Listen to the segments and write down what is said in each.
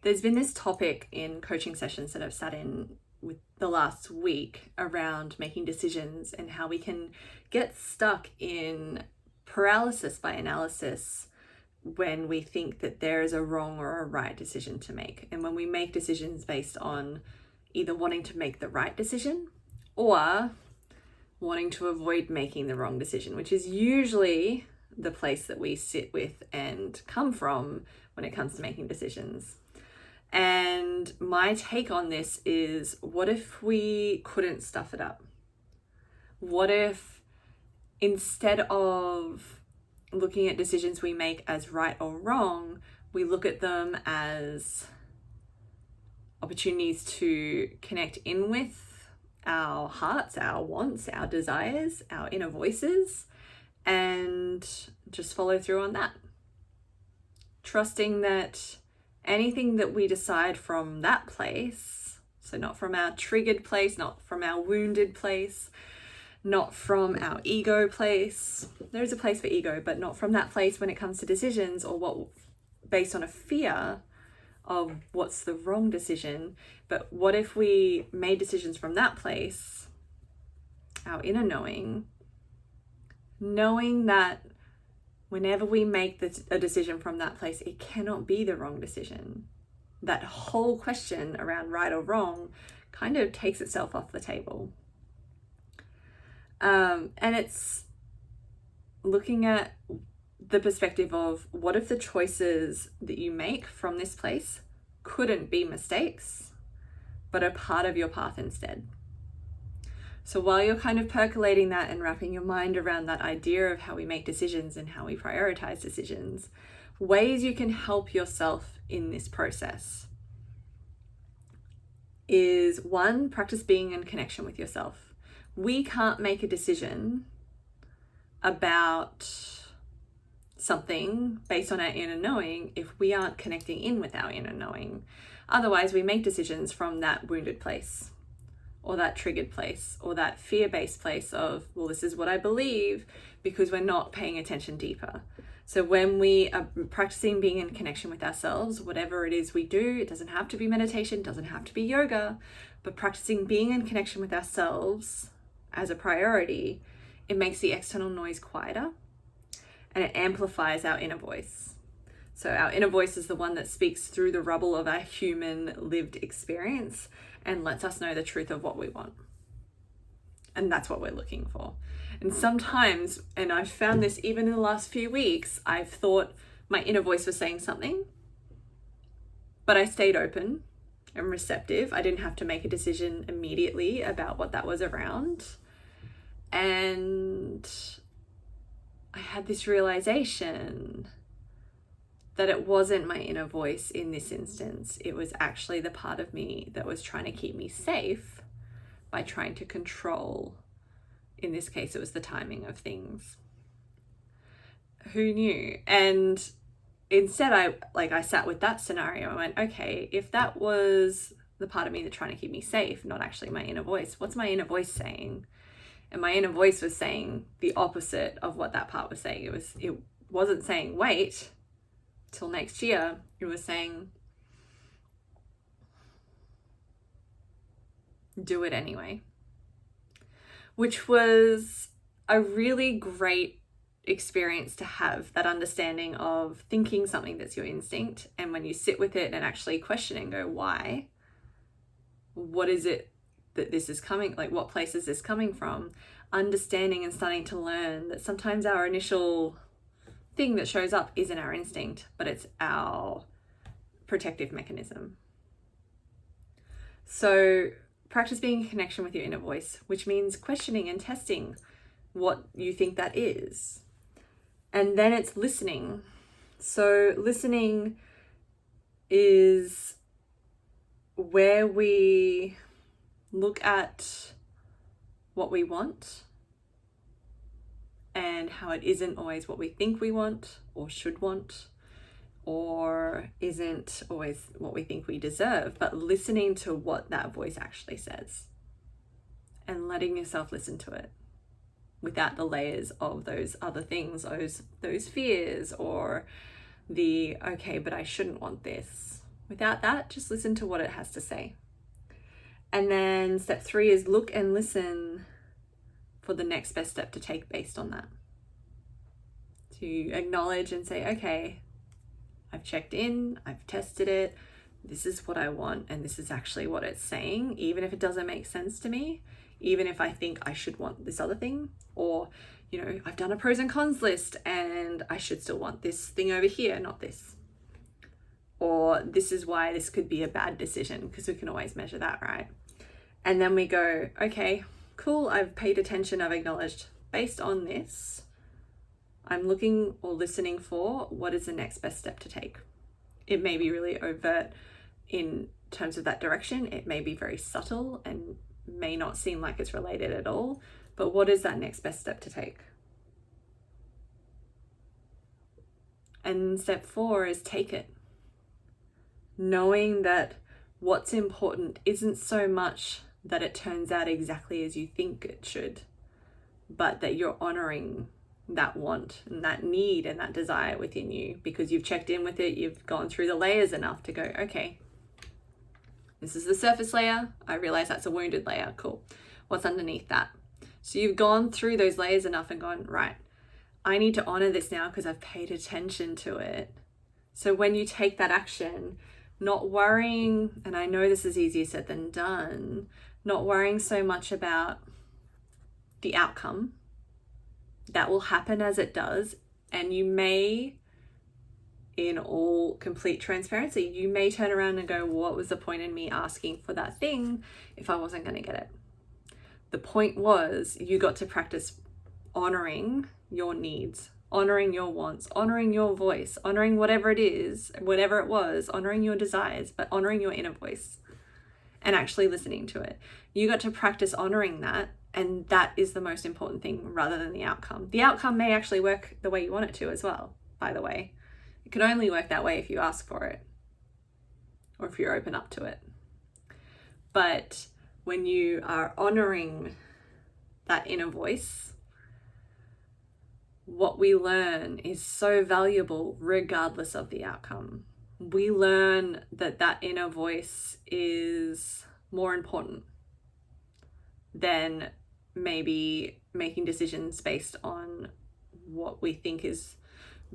There's been this topic in coaching sessions that I've sat in with the last week around making decisions and how we can get stuck in paralysis by analysis when we think that there is a wrong or a right decision to make. And when we make decisions based on either wanting to make the right decision or wanting to avoid making the wrong decision, which is usually the place that we sit with and come from when it comes to making decisions. And my take on this is, what if we couldn't stuff it up? What if instead of looking at decisions we make as right or wrong, we look at them as opportunities to connect in with our hearts, our wants, our desires, our inner voices, and just follow through on that. Trusting that anything that we decide from that place, so not from our triggered place, not from our wounded place, not from our ego place. There's a place for ego, but not from that place when it comes to decisions or what based on a fear of what's the wrong decision. But what if we made decisions from that place, our inner knowing that whenever we make a decision from that place, it cannot be the wrong decision. That whole question around right or wrong kind of takes itself off the table. And it's looking at the perspective of, what if the choices that you make from this place couldn't be mistakes, but are part of your path instead? So while you're kind of percolating that and wrapping your mind around that idea of how we make decisions and how we prioritize decisions, ways you can help yourself in this process is, one, practice being in connection with yourself. We can't make a decision about something based on our inner knowing if we aren't connecting in with our inner knowing. Otherwise, we make decisions from that wounded place, or that triggered place, or that fear-based place of, well, this is what I believe, because we're not paying attention deeper. So when we are practicing being in connection with ourselves, whatever it is we do, it doesn't have to be meditation, doesn't have to be yoga, but practicing being in connection with ourselves as a priority, it makes the external noise quieter and it amplifies our inner voice. So our inner voice is the one that speaks through the rubble of our human lived experience and lets us know the truth of what we want. And that's what we're looking for. And sometimes, and I've found this even in the last few weeks, I've thought my inner voice was saying something, but I stayed open and receptive. I didn't have to make a decision immediately about what that was around. And I had this realization that it wasn't my inner voice in this instance. It was actually the part of me that was trying to keep me safe by trying to control. In this case, it was the timing of things. Who knew? And instead, I sat with that scenario. I went, okay, if that was the part of me that's trying to keep me safe, not actually my inner voice, what's my inner voice saying? And my inner voice was saying the opposite of what that part was saying. It wasn't saying, wait till next year. It was saying, do it anyway. Which was a really great experience to have, that understanding of thinking something that's your instinct, and when you sit with it and actually question it and go, why? What is it that this is coming, like what place is this coming from? Understanding and starting to learn that sometimes our initial thing that shows up isn't our instinct, but it's our protective mechanism. So practice being in connection with your inner voice, which means questioning and testing what you think that is. And then it's listening. So listening is where we look at what we want and how it isn't always what we think we want or should want, or isn't always what we think we deserve, but listening to what that voice actually says and letting yourself listen to it without the layers of those other things, those fears, or the, okay, but I shouldn't want this, Without that, just listen to what it has to say. And then step 3 is look and listen for the next best step to take based on that. To acknowledge and say, okay, I've checked in, I've tested it, this is what I want, and this is actually what it's saying, even if it doesn't make sense to me, even if I think I should want this other thing, or, you know, I've done a pros and cons list and I should still want this thing over here, not this. Or this is why this could be a bad decision, because we can always measure that, right? And then we go, okay, cool, I've paid attention, I've acknowledged, based on this, I'm looking or listening for what is the next best step to take. It may be really overt in terms of that direction. It may be very subtle and may not seem like it's related at all. But what is that next best step to take? And step 4 is take it. Knowing that what's important isn't so much that it turns out exactly as you think it should, but that you're honoring that want and that need and that desire within you because you've checked in with it, you've gone through the layers enough to go, okay, this is the surface layer, I realize that's a wounded layer, cool. What's underneath that? So you've gone through those layers enough and gone, right, I need to honor this now because I've paid attention to it. So when you take that action, not worrying, and I know this is easier said than done, not worrying so much about the outcome. That will happen as it does, and you may, in all complete transparency, you may turn around and go, what was the point in me asking for that thing if I wasn't going to get it? The point was you got to practice honoring your needs, honoring your wants, honoring your voice, honoring whatever it is, whatever it was, honoring your desires, but honoring your inner voice and actually listening to it. You got to practice honoring that. And that is the most important thing rather than the outcome. The outcome may actually work the way you want it to as well, by the way. It can only work that way if you ask for it or if you're open up to it. But when you are honoring that inner voice, what we learn is so valuable regardless of the outcome. We learn that that inner voice is more important than maybe making decisions based on what we think is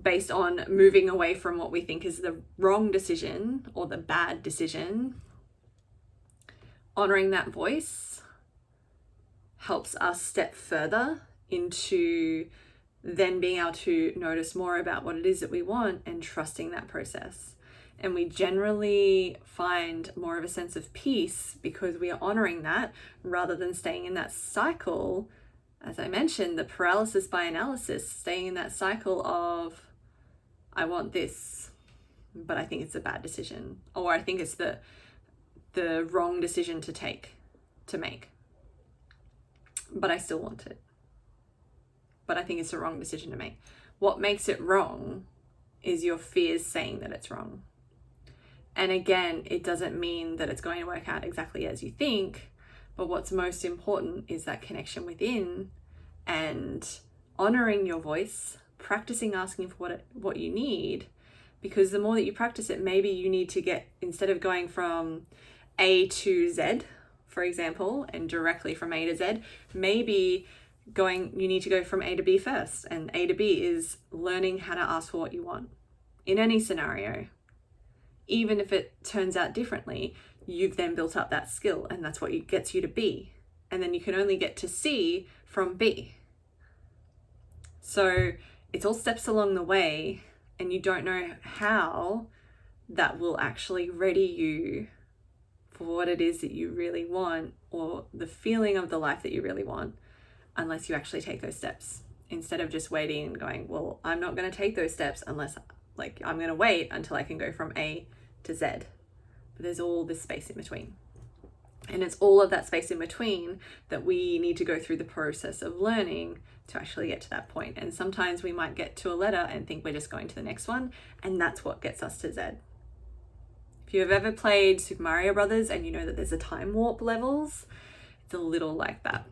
based on moving away from what we think is the wrong decision or the bad decision. Honoring that voice helps us step further into then being able to notice more about what it is that we want and trusting that process. And we generally find more of a sense of peace because we are honoring that rather than staying in that cycle. As I mentioned, the paralysis by analysis, staying in that cycle of, I want this, but I think it's a bad decision, or I think it's the wrong decision to make, but I still want it. But I think it's the wrong decision to make. What makes it wrong is your fears saying that it's wrong. And again, it doesn't mean that it's going to work out exactly as you think, but what's most important is that connection within and honoring your voice, practicing asking for what you need, because the more that you practice it, maybe you need to get, instead of going from A to Z, for example, and directly from A to Z, maybe you need to go from A to B first. And A to B is learning how to ask for what you want in any scenario. Even if it turns out differently, you've then built up that skill, and that's what gets you to B. And then you can only get to C from B. So it's all steps along the way, and you don't know how that will actually ready you for what it is that you really want, or the feeling of the life that you really want, unless you actually take those steps. Instead of just waiting and going, well, I'm not going to take those steps unless, I'm going to wait until I can go from A to Z. But there's all this space in between. And it's all of that space in between that we need to go through the process of learning to actually get to that point. And sometimes we might get to a letter and think we're just going to the next one, and that's what gets us to Z. If you have ever played Super Mario Brothers and you know that there's a time warp levels, it's a little like that.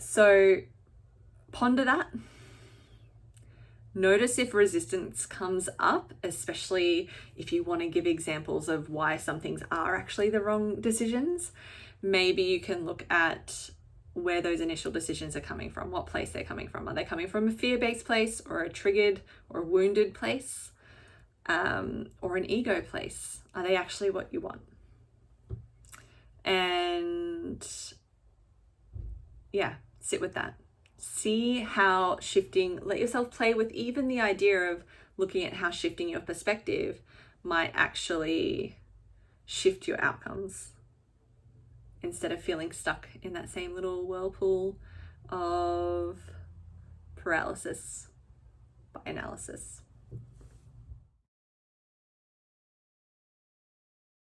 So ponder that. Notice if resistance comes up, especially if you want to give examples of why some things are actually the wrong decisions. Maybe you can look at where those initial decisions are coming from, what place they're coming from. Are they coming from a fear-based place, or a triggered or wounded place, or an ego place? Are they actually what you want? And yeah, sit with that. See how shifting, let yourself play with even the idea of looking at how shifting your perspective might actually shift your outcomes, instead of feeling stuck in that same little whirlpool of paralysis by analysis.